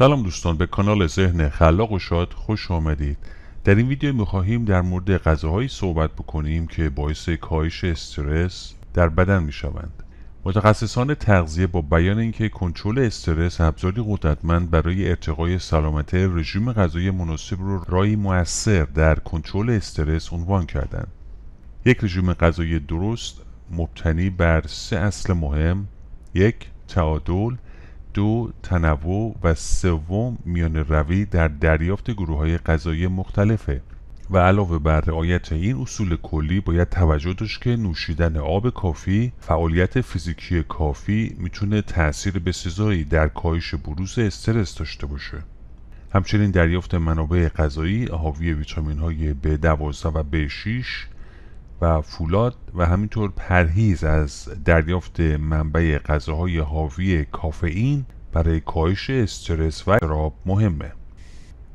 سلام دوستان، به کانال ذهن خلاق و شاد خوش آمدید. در این ویدیو می‌خواهیم در مورد غذاهایی صحبت بکنیم که باعث کاهش استرس در بدن می‌شوند. متخصصان تغذیه با بیان اینکه کنترل استرس ابزاری قدرتمند برای ارتقای سلامت رژیم غذایی مناسب رو راهی مؤثر در کنترل استرس عنوان کردند. یک رژیم غذایی درست مبتنی بر 3 اصل مهم: 1. تعادل، 2. تنوع و 3. میان روی در دریافت گروه‌های غذایی مختلفه. و علاوه بر رعایت این اصول کلی باید توجه داشت که نوشیدن آب کافی، فعالیت فیزیکی کافی میتونه تأثیر بسزایی در کاهش بروز استرس داشته باشه. همچنین دریافت منابع غذایی حاوی ویتامین‌های B12 و B6 و فولاد و همینطور پرهیز از دریافت منبع غذاهای حاوی کافئین برای کاهش استرس و اضطراب مهمه.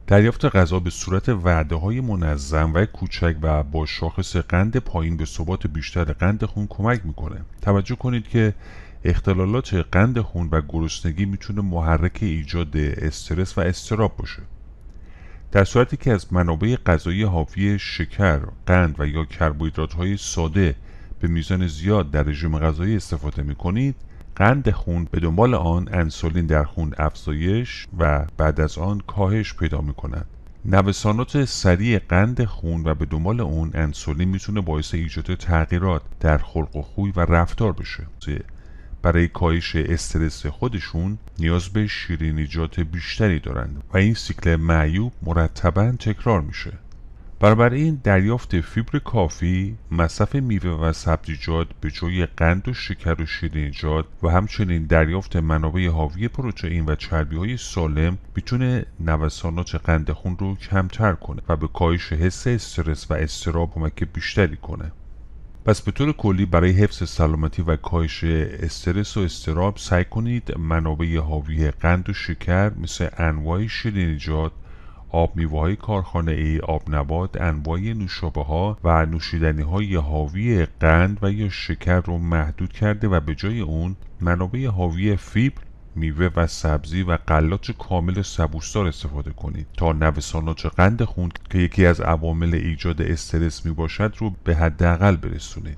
دریافت غذا به صورت وعده‌های منظم و کوچک و با شاخص قند پایین به ثبات بیشتر قند خون کمک میکنه. توجه کنید که اختلالات قند خون و گرسنگی میتونه محرک ایجاد استرس و اضطراب باشه. در صورتی که از منابع غذایی حاوی شکر، قند و یا کربوهیدرات‌های ساده به میزان زیاد در رژیم غذایی استفاده می‌کنید، قند خون به دنبال آن انسولین در خون افزایش و بعد از آن کاهش پیدا می‌کند. نوسانات سریع قند خون و به دنبال اون انسولین میتونه باعث ایجاد تغییرات در خلق و خوی و رفتار بشه. برای کاهش استرس خودشون نیاز به شیرینیجات بیشتری دارند و این سیکل معیوب مرتباً تکرار میشه. بنابراین دریافت فیبر کافی، مصرف میوه و سبزیجات به جای قند و شکر و شیرینیجات و همچنین دریافت منابع حاوی پروتئین و چربی‌های سالم میتونه نوسانات قند خون رو کمتر کنه و به کاهش حس استرس و اضطراب کمک بیشتری کنه. پس به طور کلی برای حفظ سلامتی و کاهش استرس و اضطراب سعی کنید منابع حاوی قند و شکر مثل انواع شیرینیجات، آب میوه‌های کارخانه‌ای، آب نبات، انواع نوشابه‌ها و نوشیدنی‌های حاوی قند و یا شکر رو محدود کرده و به جای اون منابع حاوی فیبر، میوه و سبزی و غلات کامل سبوسدار استفاده کنید تا نوسانات قند خون که یکی از عوامل ایجاد استرس می باشد رو به حداقل برسونید.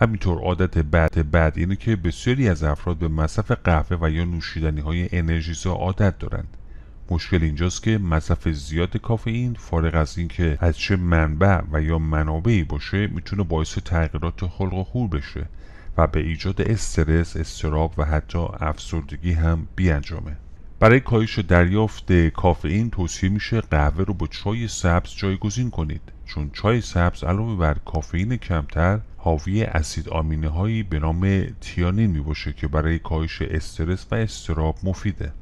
همینطور عادت بعد اینه که بسیاری از افراد به مصرف قهوه و یا نوشیدنی‌های انرژیزا عادت دارند. مشکل اینجاست که مصرف زیاد کافئین فارغ از اینکه از چه منبع و یا منابعی باشه میتونه باعث تغییرات خلق و خو بشه و به ایجاد استرس، اضطراب و حتی افسردگی هم بیانجامه. برای کاهش دریافت کافئین توصیه میشه قهوه رو با چای سبز جایگزین کنید، چون چای سبز علاوه بر کافئین کمتر حاوی اسید آمینه هایی به نام تیانین میباشه که برای کاهش استرس و اضطراب مفیده.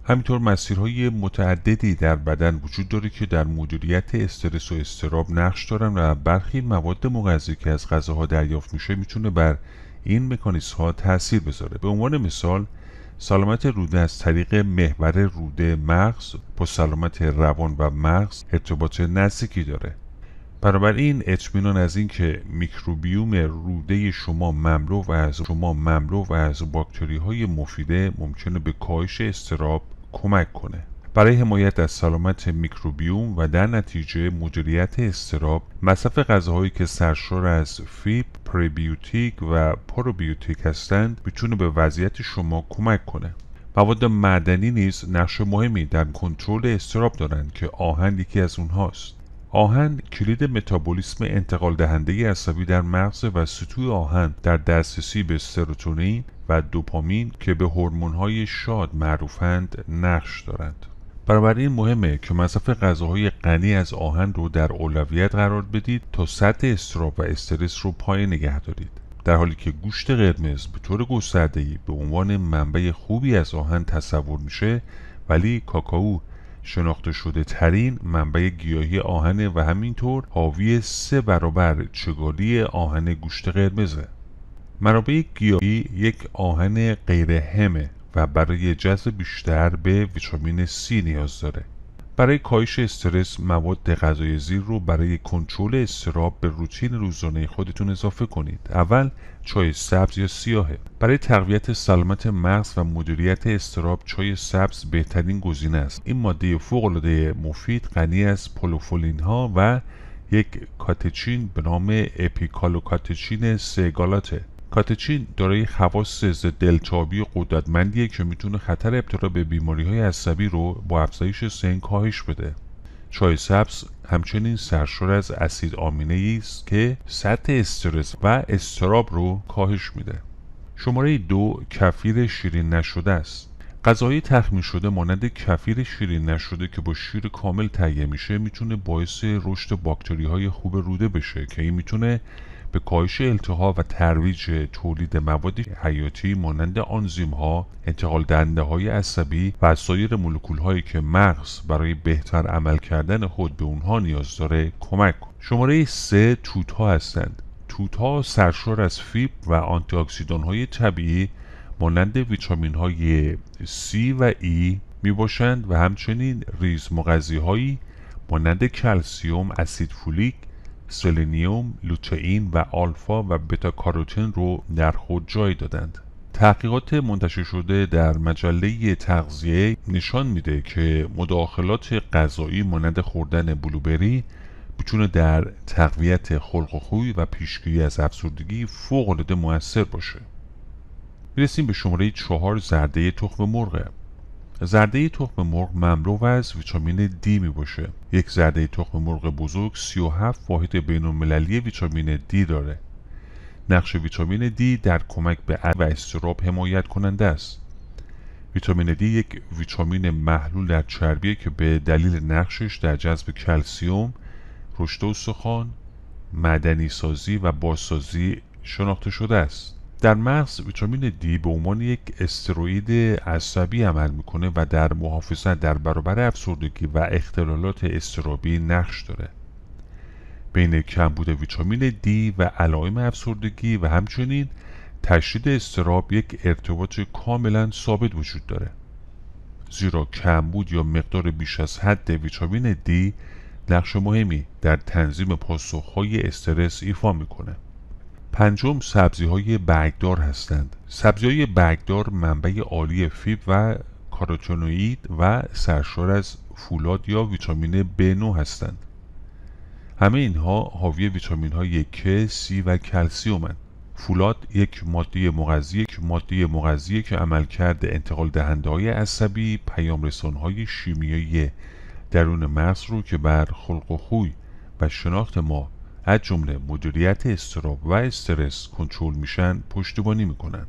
همینطور مسیرهای متعددی در بدن وجود داره که در مدیریت استرس و اضطراب نقش دارن و برخی مواد مغذی که از غذاها دریافت میشه میتونه بر این مکانیزم ها تاثیر بذاره. به عنوان مثال سلامت روده از طریق محور روده مغز با سلامت روان و مغز ارتباط نزدیکی داره. بنابراین اطمینان از این که میکروبیوم روده شما مملو و از باکتری های مفیده ممکنه به کاهش اضطراب کمک کنه. برای حمایت از سلامت میکروبیوم و در نتیجه مدیریت اضطراب، مصرف غذاهایی که سرشار از فیبر، پریبیوتیک و پروبیوتیک هستند میتونه به وضعیت شما کمک کنه. مواد معدنی نیز نقش مهمی در کنترل اضطراب دارند که آهن یکی از اونهاست. آهن کلید متابولیسم انتقال دهنده عصبی در مغز و سطوح آهن در دسترسی به سروتونین و دوپامین که به هورمون‌های شاد معروفند نقش دارند. بنابراین مهمه که مصرف غذاهای غنی از آهن رو در اولویت قرار بدید تا سطح اضطراب و استرس رو پایین نگه دارید. در حالی که گوشت قرمز به طور گسترده‌ای به عنوان منبع خوبی از آهن تصور میشه، ولی کاکائو شناخته شده ترین منبع گیاهی آهنه و همینطور حاوی 3 برابر چگالی آهن گوشت قرمزه. منابع گیاهی یک آهن غیر همه و برای جذب بیشتر به ویتامین C نیاز داره. برای کاهش استرس مواد غذای زیر رو برای کنترل اضطراب به روتین روزانه خودتون اضافه کنید. اول چای سبز یا سیاهه. برای تقویت سلامت مغز و مدیریت اضطراب چای سبز بهترین گزینه است. این ماده فوق‌العاده مفید غنی از پولوفولین ها و یک کاتچین به نام اپیکالوکاتچین سگالاته. کاتچین دارای خواص ضد التهابی قدرتمندیه که میتونه خطر ابتلا به بیماری‌های عصبی رو با افزایش سن کاهش بده. چای سبز همچنین سرشار از اسید آمینه‌ای است که سطح استرس و اضطراب رو کاهش میده. شماره 2 کفیر شیرین نشده است. غذاهای تخمیر شده مانند کفیر شیرین نشده که با شیر کامل تهیه میشه میتونه باعث رشد باکتری‌های خوب روده بشه که این میتونه به کاهش التهاب و ترویج تولید مواد حیاتی مانند آنزیم‌ها، انتقال دهنده‌های عصبی و سایر مولکول‌هایی که مغز برای بهتر عمل کردن خود به اونها نیاز داره کمک کن. شماره 3 توت‌ها هستند. توت‌ها سرشار از فیبر و آنتی اکسیدان‌های طبیعی مانند ویتامین‌های C و E می باشند و همچنین ریزمغذی‌هایی مانند کلسیم، اسید فولیک، سلنیوم، لوتئین و آلفا و بتا کاروتین رو در خود جای دادند. تحقیقات منتشر شده در مجله تغذیه نشان میده که مداخلات غذایی مانند خوردن بلوبری میتونه در تقویت خلق و خوی و پیشگیری از افسردگی فوق‌العاده مؤثر باشه. میرسیم به شماره 4 زرده تخم مرغ. زرده تخم مرغ مملو از ویتامین D می باشه. یک زرده تخم مرغ بزرگ 37 واحد بین‌المللی ویتامین D داره. نقش ویتامین D در کمک به عصب و اضطراب حمایت کننده است. ویتامین D یک ویتامین محلول در چربیه که به دلیل نقشش در جذب کلسیم، رشد استخوان، معدنی سازی و بازسازی شناخته شده است. در مغز ویتامین D به عنوان یک استروئید عصبی عمل میکنه و در محافظت در برابر افسردگی و اختلالات اضطرابی نقش داره. بین کمبود ویتامین D و علائم افسردگی و همچنین تشدید اضطراب یک ارتباط کاملا ثابت وجود داره. زیرا کمبود یا مقدار بیش از حد ویتامین D نقش مهمی در تنظیم پاسخهای استرس ایفا میکنه. پنجم سبزی‌های برگدار هستند. سبزی‌های برگدار منبع عالی فیبر و کاروتینوئید و سرشار از فولاد یا ویتامین B9 هستند. همه اینها حاوی ویتامین‌های K، C و کلسیم‌اند. فولاد یک ماده مغذی که عملکرد انتقال دهنده‌های عصبی، پیام‌رسان‌های شیمیایی درون مغز رو که بر خلق و خوی و شناخت ما از جمله مدیریت اضطراب و استرس کنترل میشن پشتیبانی میکنن.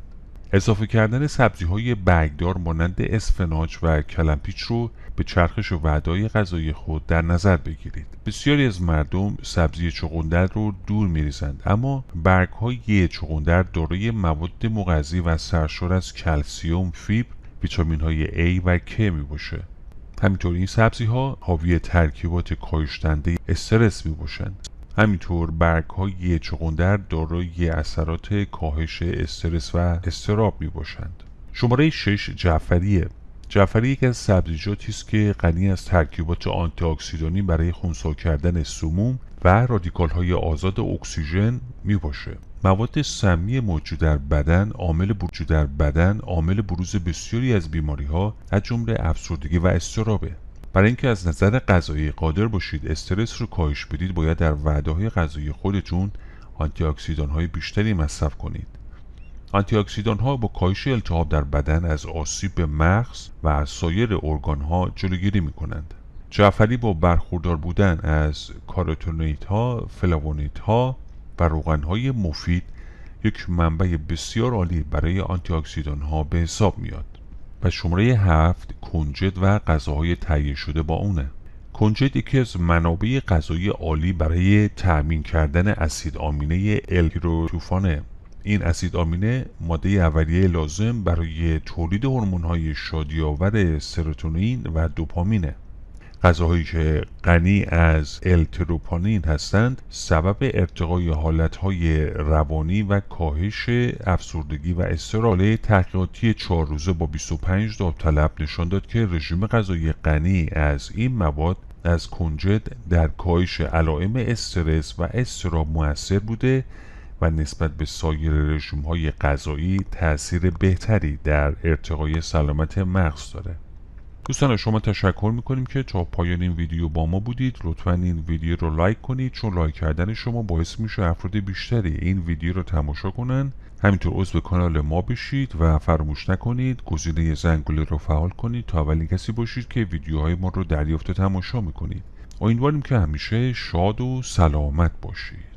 اضافه کردن سبزی‌های برگدار مانند اسفناج و کلمپیچ رو به چرخش وعده‌های غذایی خود در نظر بگیرید. بسیاری از مردم سبزی چغندر رو دور می‌ریزند، اما برگ‌های چغندر دارای مواد مغذی و سرشار از کلسیم، فیبر، ویتامین‌های A و K میباشه. همینطور این سبزی‌ها حاوی ترکیبات کاهش دهنده استرس میباشند. همینطور برگ‌های چغندر دارای اثرات کاهش استرس و اضطراب میباشند. شماره 6 جعفریه. جعفری یکی از سبزیجاتی است که غنی از ترکیبات آنتی اکسیدانی برای خنثی کردن سموم و رادیکال‌های آزاد اکسیژن میباشه. مواد سمی موجود در بدن عامل بروز بسیاری از بیماری‌ها از جمله افسردگی و اضطرابه. برای اینکه از نظر غذایی قادر باشید استرس رو کاهش بدید باید در وعده‌های غذایی خودتون آنتی اکسیدان‌های بیشتری مصرف کنید. آنتی اکسیدان‌ها با کاهش التهاب در بدن از آسیب به مغز و از سایر ارگان‌ها جلوگیری می‌کنند. جعفری با برخوردار بودن از کاروتینوئیدها، فلاوونوئیدها و روغن‌های مفید یک منبع بسیار عالی برای آنتی اکسیدان‌ها به حساب میاد. و شماره 7 کنجد و غذاهای تهیه شده با اونه. کنجد یکی از منابع غذایی عالی برای تأمین کردن اسید آمینه التیروتوفانه. این اسید آمینه ماده اولیه لازم برای تولید هورمون‌های شادی‌آور سروتونین و دوپامینه. غذاهایی که غنی از التروپانین هستند سبب ارتقای حالتهای روانی و کاهش افسردگی و اضطراب. تحقیقاتی 4 روزه با 25 داوطلب نشان داد که رژیم غذایی غنی از این مواد از کنجد در کاهش علائم استرس و اضطراب مؤثر بوده و نسبت به سایر رژیم‌های غذایی تأثیر بهتری در ارتقای سلامت مغز داره. دوستان شما تشکر میکنیم که تا پایان این ویدیو با ما بودید. لطفا این ویدیو رو لایک کنید، چون لایک کردن شما باعث میشه افراد بیشتری این ویدیو رو تماشا کنن. همینطور عضو کانال ما بشید و فراموش نکنید گزینه زنگوله رو فعال کنید تا اولین کسی باشید که ویدیوهای ما رو دریافت و تماشا میکنید. امیدواریم که همیشه شاد و سلامت باشید.